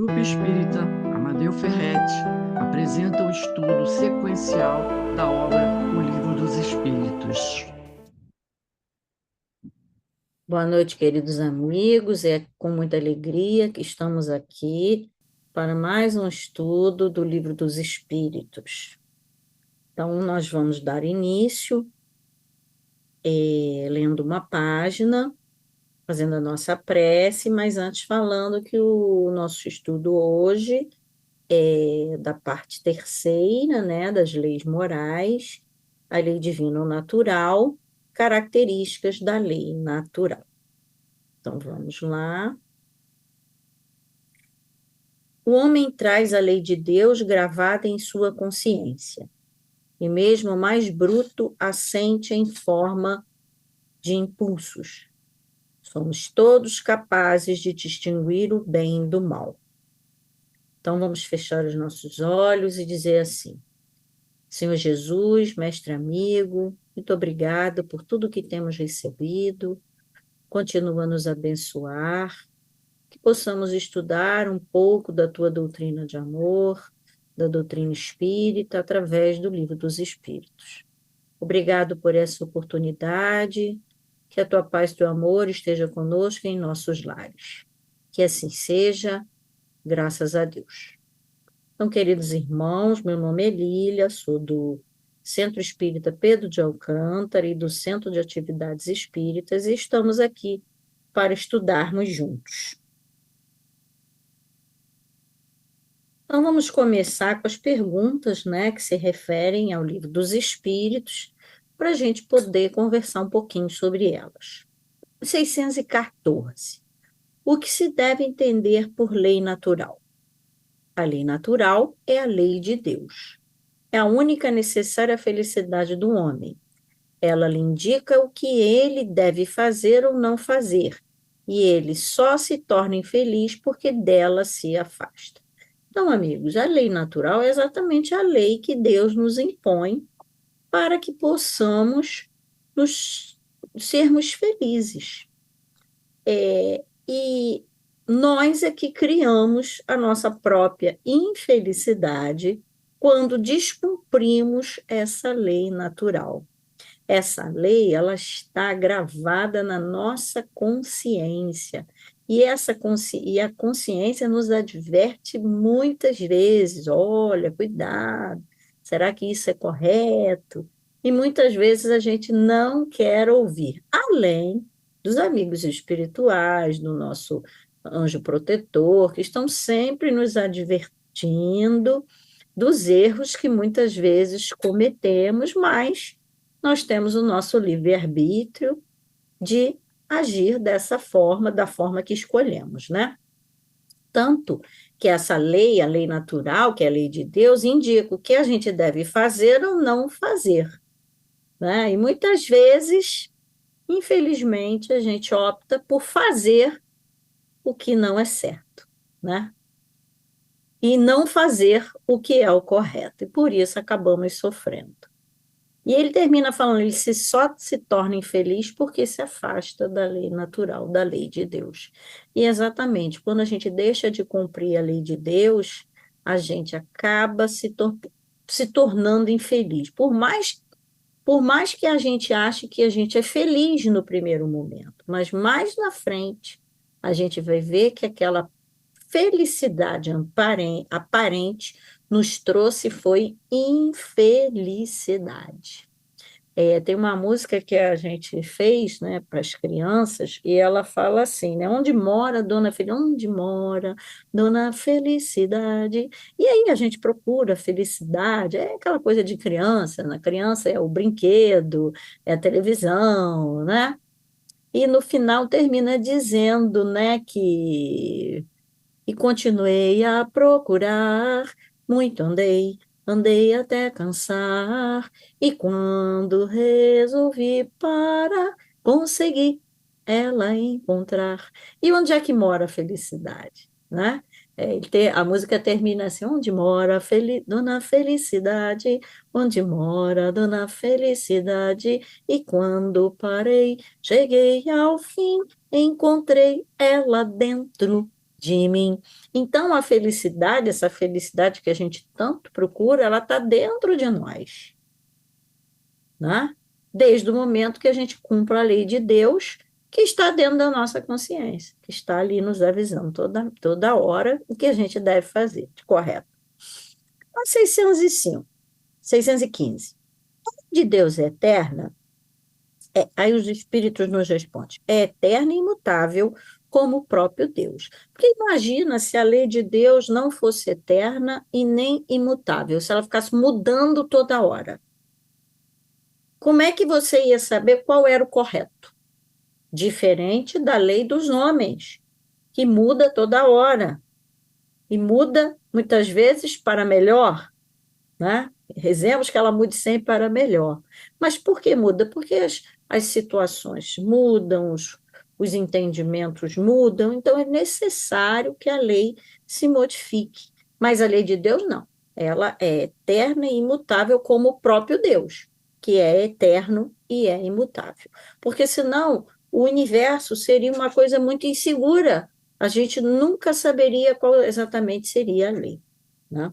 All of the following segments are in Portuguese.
Grupo Espírita Amadeu Ferretti apresenta o estudo sequencial da obra O Livro dos Espíritos. Boa noite, queridos amigos. É com muita alegria que estamos aqui para mais um estudo do Livro dos Espíritos. Então, nós vamos dar início, lendo uma página, fazendo a nossa prece, mas antes falando que o nosso estudo hoje é da parte terceira, né, das leis morais, a lei divina ou natural, características da lei natural. Então, vamos lá. O homem traz a lei de Deus gravada em sua consciência, e mesmo o mais bruto a sente em forma de impulsos. Somos todos capazes de distinguir o bem do mal. Então vamos fechar os nossos olhos e dizer assim: Senhor Jesus, mestre amigo, muito obrigado por tudo que temos recebido. Continua a nos abençoar, que possamos estudar um pouco da tua doutrina de amor, da doutrina espírita, através do Livro dos Espíritos. Obrigado por essa oportunidade, que a tua paz e teu amor esteja conosco em nossos lares. Que assim seja, graças a Deus. Então, queridos irmãos, meu nome é Lília, sou do Centro Espírita Pedro de Alcântara e do Centro de Atividades Espíritas, e estamos aqui para estudarmos juntos. Então, vamos começar com as perguntas, né, que se referem ao Livro dos Espíritos, para a gente poder conversar um pouquinho sobre elas. 614. O que se deve entender por lei natural? A lei natural é a lei de Deus. É a única necessária felicidade do homem. Ela lhe indica o que ele deve fazer ou não fazer, e ele só se torna infeliz porque dela se afasta. Então, amigos, a lei natural é exatamente a lei que Deus nos impõe para que possamos nos sermos felizes. E nós é que criamos a nossa própria infelicidade quando descumprimos essa lei natural. Essa lei, ela está gravada na nossa consciência. E a consciência nos adverte muitas vezes: olha, cuidado, será que isso é correto? E muitas vezes a gente não quer ouvir, além dos amigos espirituais, do nosso anjo protetor, que estão sempre nos advertindo dos erros que muitas vezes cometemos, mas nós temos o nosso livre-arbítrio de agir dessa forma, da forma que escolhemos, né? Tanto que essa lei, a lei natural, que é a lei de Deus, indica o que a gente deve fazer ou não fazer, né? E muitas vezes, infelizmente, a gente opta por fazer o que não é certo, né? E não fazer o que é o correto, e por isso acabamos sofrendo. E ele termina falando, ele só se torna infeliz porque se afasta da lei natural, da lei de Deus. E exatamente, quando a gente deixa de cumprir a lei de Deus, a gente acaba se tornando infeliz. Por mais que a gente ache que a gente é feliz no primeiro momento, mas mais na frente a gente vai ver que aquela felicidade aparente nos trouxe foi infelicidade. Tem uma música que a gente fez, né, para as crianças, e ela fala assim, né, onde mora Dona Felicidade? Onde mora Dona Felicidade? E aí a gente procura felicidade, é aquela coisa de criança, na criança é o brinquedo, é a televisão, né? E no final termina dizendo, né, que e continuei a procurar, muito andei, andei até cansar, e quando resolvi parar, consegui ela encontrar. E onde é que mora a felicidade, né? A música termina assim, onde mora a Dona Felicidade, onde mora Dona Felicidade, e quando parei, cheguei ao fim, encontrei ela dentro de mim. Então, a felicidade, essa felicidade que a gente tanto procura, ela está dentro de nós, né? Desde o momento que a gente cumpra a lei de Deus, que está dentro da nossa consciência, que está ali nos avisando toda hora o que a gente deve fazer, de correto. A 605, 615. De Deus é eterna, aí os espíritos nos respondem, é eterna e imutável como o próprio Deus. Porque imagina se a lei de Deus não fosse eterna e nem imutável, se ela ficasse mudando toda hora. Como é que você ia saber qual era o correto? Diferente da lei dos homens, que muda toda hora, e muda muitas vezes para melhor, né? Rezemos que ela mude sempre para melhor. Mas por que muda? Porque as situações mudam, os entendimentos mudam, então é necessário que a lei se modifique. Mas a lei de Deus não. Ela é eterna e imutável como o próprio Deus, que é eterno e é imutável. Porque senão o universo seria uma coisa muito insegura. A gente nunca saberia qual exatamente seria a lei, né?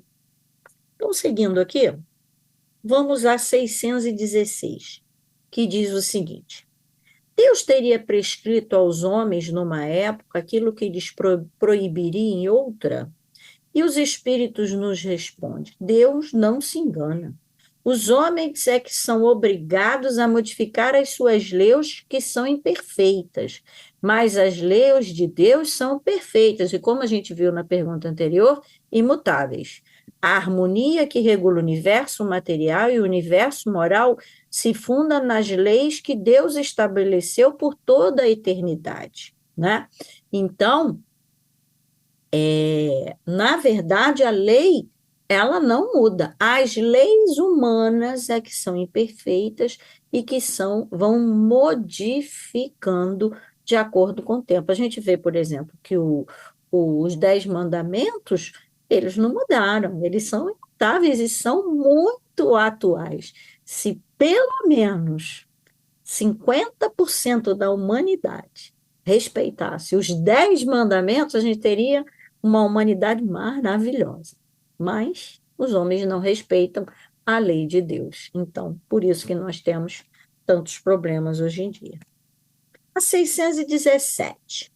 Então, seguindo aqui, vamos a 616, que diz o seguinte: Deus teria prescrito aos homens numa época aquilo que lhes proibiria em outra? E os espíritos nos respondem: Deus não se engana. Os homens é que são obrigados a modificar as suas leis que são imperfeitas, mas as leis de Deus são perfeitas e, como a gente viu na pergunta anterior, imutáveis. A harmonia que regula o universo material e o universo moral se funda nas leis que Deus estabeleceu por toda a eternidade, né? Então, na verdade, a lei, ela não muda. As leis humanas é que são imperfeitas e que vão modificando de acordo com o tempo. A gente vê, por exemplo, que os 10 mandamentos, eles não mudaram, eles são imutáveis e são muito atuais. Se pelo menos 50% da humanidade respeitasse os 10 mandamentos, a gente teria uma humanidade maravilhosa. Mas os homens não respeitam a lei de Deus. Então, por isso que nós temos tantos problemas hoje em dia. A 617.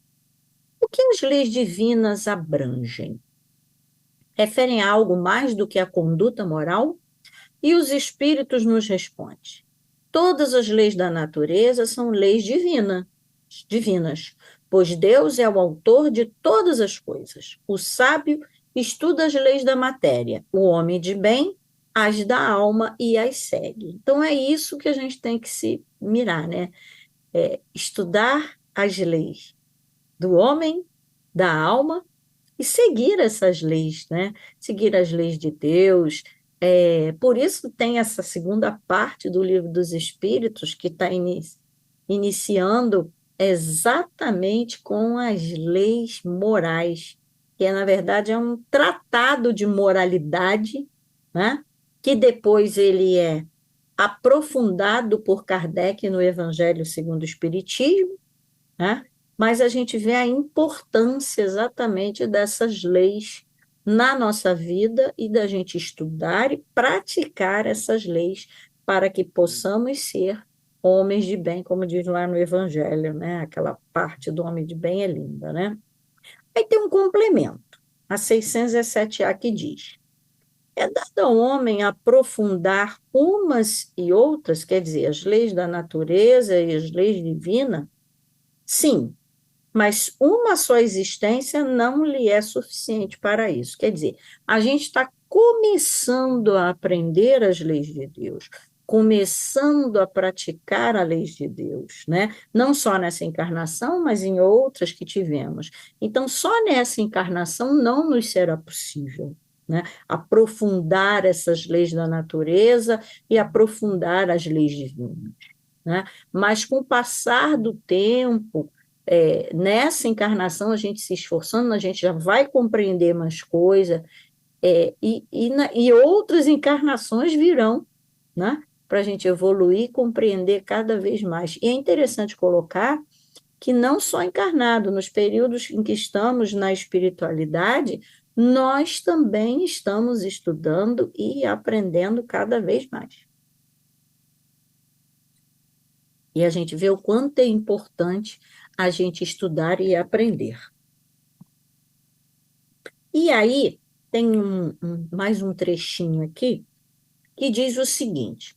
O que as leis divinas abrangem? Referem a algo mais do que a conduta moral? E os espíritos nos respondem: todas as leis da natureza são leis divinas, pois Deus é o autor de todas as coisas. O sábio estuda as leis da matéria, o homem de bem as da alma e as segue. Então é isso que a gente tem que se mirar, né? Estudar as leis do homem, da alma e seguir essas leis, né? Seguir as leis de Deus. Por isso tem essa segunda parte do Livro dos Espíritos, que está iniciando exatamente com as leis morais, que na verdade é um tratado de moralidade, né? Que depois ele é aprofundado por Kardec no Evangelho segundo o Espiritismo, né? Mas a gente vê a importância exatamente dessas leis na nossa vida e da gente estudar e praticar essas leis para que possamos ser homens de bem, como diz lá no Evangelho, né? Aquela parte do homem de bem é linda, né? Aí tem um complemento, a 607A, que diz: é dado ao homem aprofundar umas e outras, quer dizer, as leis da natureza e as leis divinas? Sim, mas uma só existência não lhe é suficiente para isso. Quer dizer, a gente está começando a aprender as leis de Deus, começando a praticar as leis de Deus, né? Não só nessa encarnação, mas em outras que tivemos. Então, só nessa encarnação não nos será possível, né? Aprofundar essas leis da natureza e aprofundar as leis divinas, né? Mas com o passar do tempo, nessa encarnação, a gente se esforçando, a gente já vai compreender mais coisa, e outras encarnações virão, né? Para a gente evoluir e compreender cada vez mais. E é interessante colocar que não só encarnado, nos períodos em que estamos na espiritualidade, nós também estamos estudando e aprendendo cada vez mais. E a gente vê o quanto é importante a gente estudar e aprender. E aí, tem mais um trechinho aqui que diz o seguinte: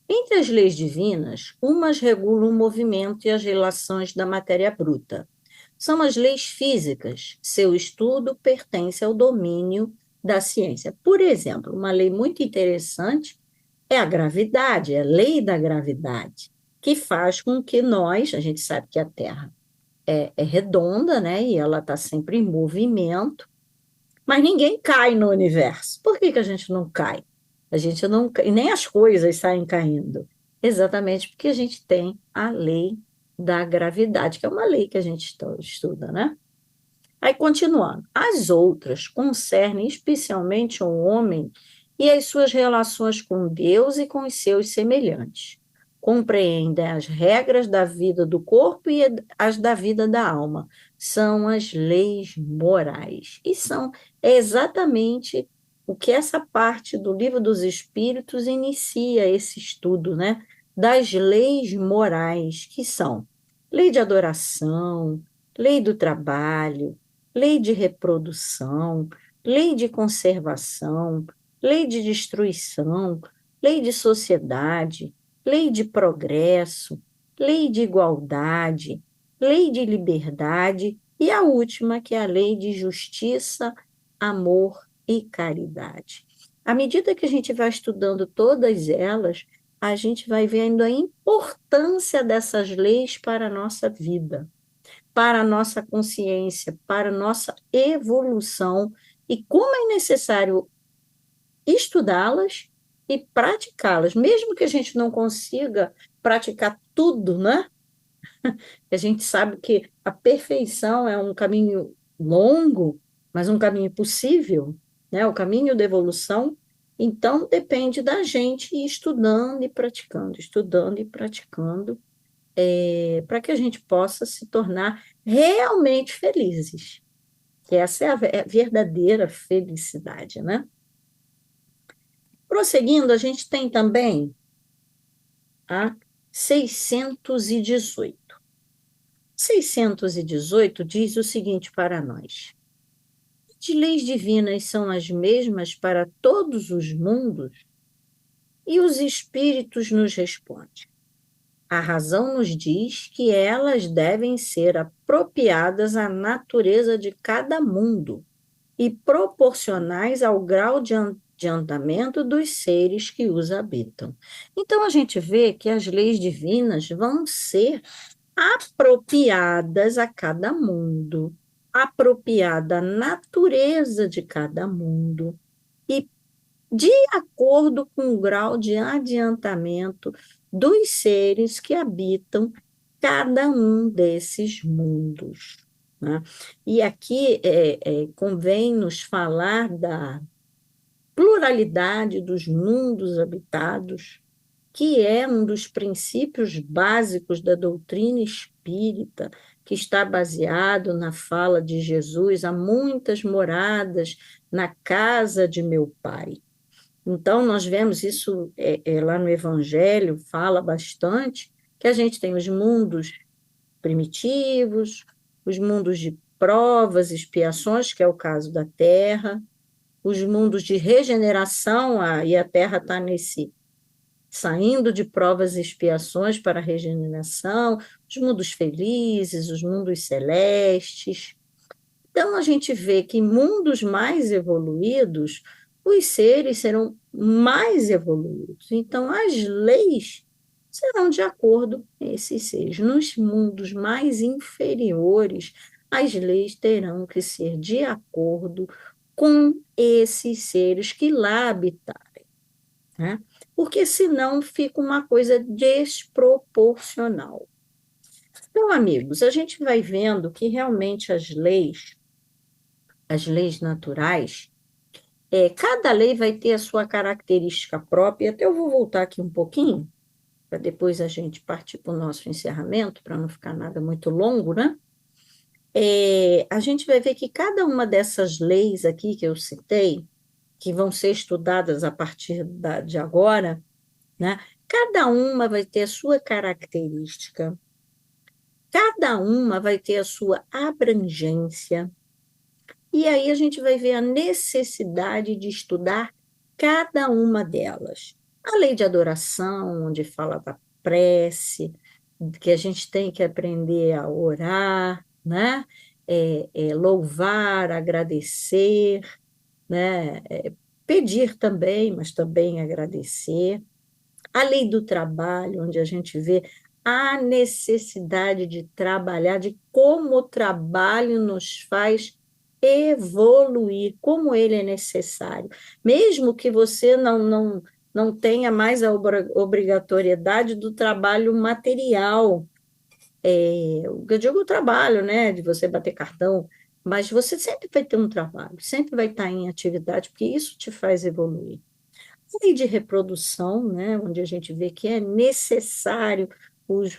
entre as leis divinas, umas regulam o movimento e as relações da matéria bruta. São as leis físicas. Seu estudo pertence ao domínio da ciência. Por exemplo, uma lei muito interessante é a gravidade, é a lei da gravidade, que faz com que nós, a gente sabe que a Terra é redonda, né? E ela está sempre em movimento, mas ninguém cai no universo. Por que que a gente não cai? A gente não cai, e nem as coisas saem caindo. Exatamente porque a gente tem a lei da gravidade, que é uma lei que a gente estuda, né? Aí, continuando, as outras concernem especialmente o homem e as suas relações com Deus e com os seus semelhantes. Compreendem as regras da vida do corpo e as da vida da alma. São as leis morais. E é exatamente o que essa parte do Livro dos Espíritos inicia esse estudo, né? Das leis morais, que são lei de adoração, lei do trabalho, lei de reprodução, lei de conservação, lei de destruição, lei de sociedade, lei de progresso, lei de igualdade, lei de liberdade e a última, que é a lei de justiça, amor e caridade. À medida que a gente vai estudando todas elas, a gente vai vendo a importância dessas leis para a nossa vida, para a nossa consciência, para a nossa evolução e como é necessário estudá-las e praticá-las, mesmo que a gente não consiga praticar tudo, né? A gente sabe que a perfeição é um caminho longo, mas um caminho possível, né? O caminho da evolução. Então, depende da gente ir estudando e praticando, para que a gente possa se tornar realmente felizes. Que essa é a verdadeira felicidade, né? Prosseguindo, a gente tem também a 618. 618 diz o seguinte para nós: as leis divinas são as mesmas para todos os mundos? E os espíritos nos respondem: a razão nos diz que elas devem ser apropriadas à natureza de cada mundo e proporcionais ao grau de adiantamento dos seres que os habitam. Então, a gente vê que as leis divinas vão ser apropriadas a cada mundo, apropriada à natureza de cada mundo e de acordo com o grau de adiantamento dos seres que habitam cada um desses mundos, né? E aqui convém nos falar da pluralidade dos mundos habitados, que é um dos princípios básicos da doutrina espírita, que está baseado na fala de Jesus: há muitas moradas na casa de meu Pai. Então, nós vemos isso lá no Evangelho, fala bastante, que a gente tem os mundos primitivos, os mundos de provas, expiações, que é o caso da Terra, os mundos de regeneração, e a Terra está saindo de provas e expiações para a regeneração, os mundos felizes, os mundos celestes. Então, a gente vê que em mundos mais evoluídos, os seres serão mais evoluídos. Então, as leis serão de acordo com esses seres. Nos mundos mais inferiores, as leis terão que ser de acordo com esses seres que lá habitarem, né? Porque senão fica uma coisa desproporcional. Então, amigos, a gente vai vendo que realmente as leis naturais, cada lei vai ter a sua característica própria. Até eu vou voltar aqui um pouquinho para depois a gente partir para o nosso encerramento, para não ficar nada muito longo, né? A gente vai ver que cada uma dessas leis aqui que eu citei, que vão ser estudadas a partir de agora, né? Cada uma vai ter a sua característica, cada uma vai ter a sua abrangência, e aí a gente vai ver a necessidade de estudar cada uma delas. A lei de adoração, onde fala da prece, que a gente tem que aprender a orar, né? Louvar, agradecer, né? Pedir também, mas também agradecer. A lei do trabalho, onde a gente vê a necessidade de trabalhar, de como o trabalho nos faz evoluir, como ele é necessário. Mesmo que você não tenha mais a obrigatoriedade do trabalho material, eu digo o trabalho, né, de você bater cartão, mas você sempre vai ter um trabalho, sempre vai estar em atividade, porque isso te faz evoluir. Lei de reprodução, né, onde a gente vê que é necessário os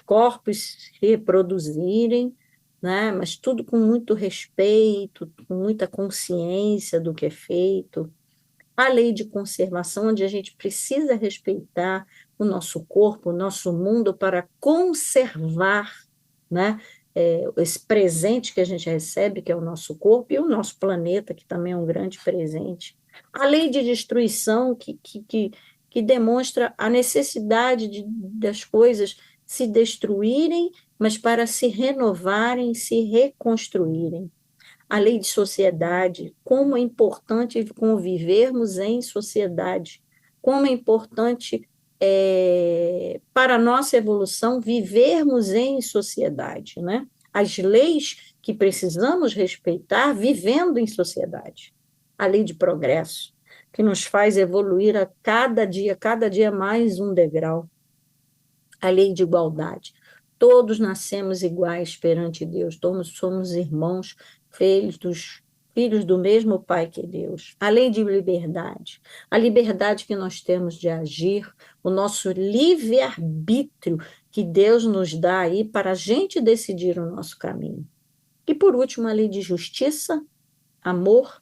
corpos se reproduzirem, né, mas tudo com muito respeito, com muita consciência do que é feito. A lei de conservação, onde a gente precisa respeitar o nosso corpo, o nosso mundo, para conservar, né, esse presente que a gente recebe, que é o nosso corpo, e o nosso planeta, que também é um grande presente. A lei de destruição, que demonstra a necessidade das coisas se destruírem, mas para se renovarem, se reconstruírem. A lei de sociedade, como é importante convivermos em sociedade, como é importante para a nossa evolução vivermos em sociedade, né? As leis que precisamos respeitar vivendo em sociedade. A lei de progresso, que nos faz evoluir a cada dia mais um degrau. A lei de igualdade. Todos nascemos iguais perante Deus, todos somos irmãos, filhos do mesmo Pai que Deus. A lei de liberdade, a liberdade que nós temos de agir, o nosso livre-arbítrio que Deus nos dá aí para a gente decidir o nosso caminho. E por último, a lei de justiça, amor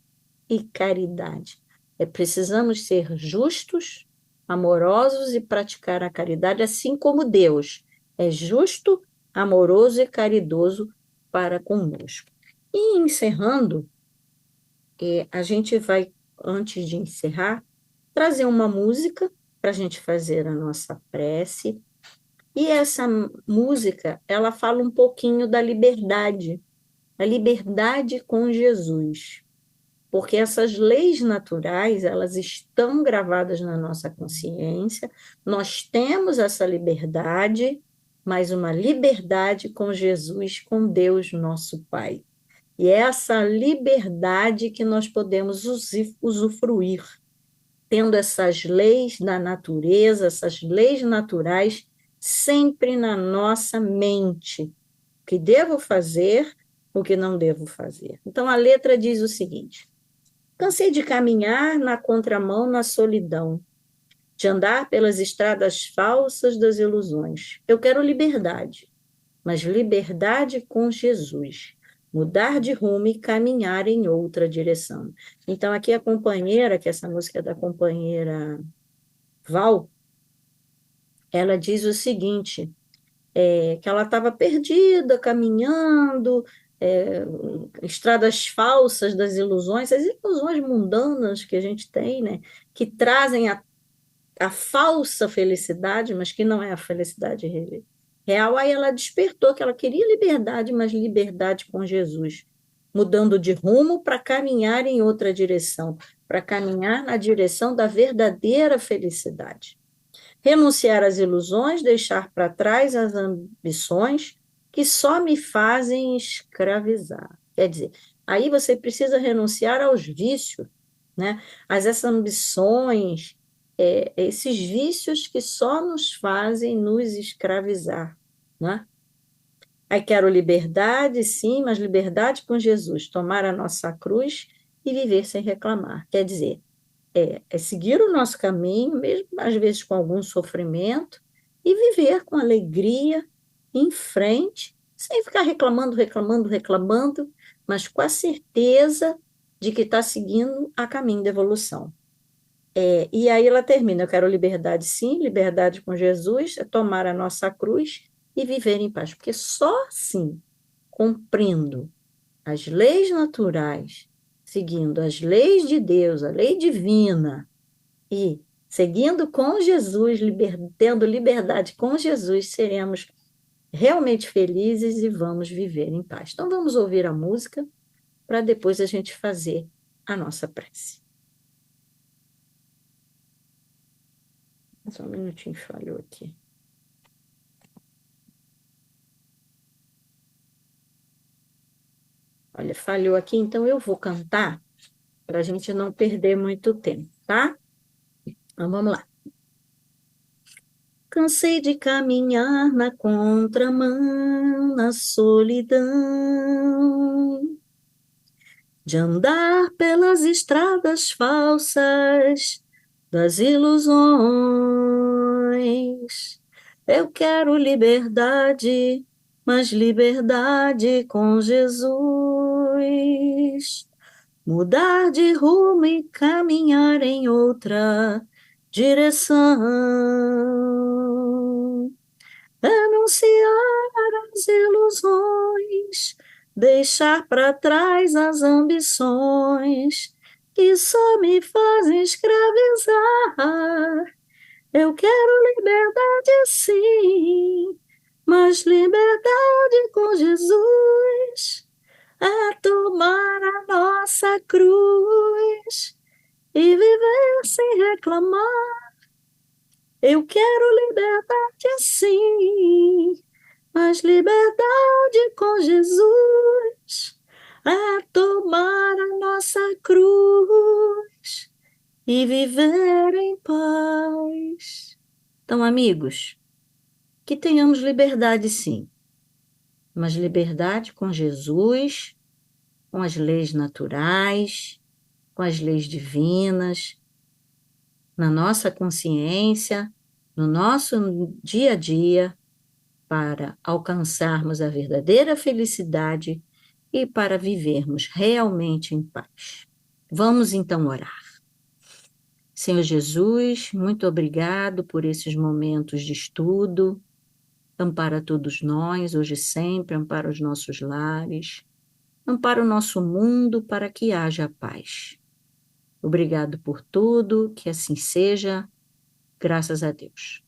e caridade. Precisamos ser justos, amorosos e praticar a caridade, assim como Deus é justo, amoroso e caridoso para conosco. E encerrando, a gente vai, antes de encerrar, trazer uma música para a gente fazer a nossa prece. E essa música, ela fala um pouquinho da liberdade, a liberdade com Jesus, porque essas leis naturais, elas estão gravadas na nossa consciência, nós temos essa liberdade, mas uma liberdade com Jesus, com Deus, nosso Pai. E é essa liberdade que nós podemos usufruir, tendo essas leis da natureza, essas leis naturais, sempre na nossa mente. O que devo fazer, o que não devo fazer. Então, a letra diz o seguinte: cansei de caminhar na contramão na solidão, de andar pelas estradas falsas das ilusões. Eu quero liberdade, mas liberdade com Jesus. Mudar de rumo e caminhar em outra direção. Então, aqui a companheira, que essa música é da companheira Val, ela diz o seguinte: que ela estava perdida, caminhando, é, estradas falsas das ilusões, as ilusões mundanas que a gente tem, né, que trazem a falsa felicidade, mas que não é a felicidade real. Aí ela despertou que ela queria liberdade, mas liberdade com Jesus, mudando de rumo para caminhar em outra direção, para caminhar na direção da verdadeira felicidade. Renunciar às ilusões, deixar para trás as ambições que só me fazem escravizar. Quer dizer, aí você precisa renunciar aos vícios, né? Essas ambições, esses vícios que só nos fazem nos escravizar, né? Aí quero liberdade, sim, mas liberdade com Jesus, tomar a nossa cruz e viver sem reclamar. Quer dizer, é seguir o nosso caminho, mesmo às vezes com algum sofrimento, e viver com alegria em frente, sem ficar reclamando, reclamando, reclamando, mas com a certeza de que está seguindo a caminho da evolução. E aí ela termina: eu quero liberdade, sim, liberdade com Jesus, é tomar a nossa cruz e viver em paz, porque só assim, cumprindo as leis naturais, seguindo as leis de Deus, a lei divina, e seguindo com Jesus, tendo liberdade com Jesus, seremos realmente felizes e vamos viver em paz. Então vamos ouvir a música para depois a gente fazer a nossa prece. Só um minutinho, falhou aqui. Olha, falhou aqui, então eu vou cantar para a gente não perder muito tempo, tá? Então vamos lá. Cansei de caminhar na contramão, na solidão, de andar pelas estradas falsas das ilusões. Eu quero liberdade, mas liberdade com Jesus. Mudar de rumo e caminhar em outra direção. Anunciar as ilusões, deixar para trás as ambições que só me fazem escravizar. Eu quero liberdade, sim, mas liberdade com Jesus é tomar a nossa cruz e viver sem reclamar. Eu quero liberdade, sim, mas liberdade com Jesus é tomar a nossa cruz e viver em paz. Então, amigos, que tenhamos liberdade, sim, mas liberdade com Jesus, com as leis naturais, com as leis divinas, na nossa consciência, no nosso dia a dia, para alcançarmos a verdadeira felicidade e para vivermos realmente em paz. Vamos então orar. Senhor Jesus, muito obrigado por esses momentos de estudo. Ampara todos nós, hoje e sempre, ampara os nossos lares, ampara o nosso mundo para que haja paz. Obrigado por tudo, que assim seja, graças a Deus.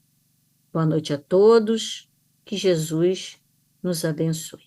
Boa noite a todos, que Jesus nos abençoe.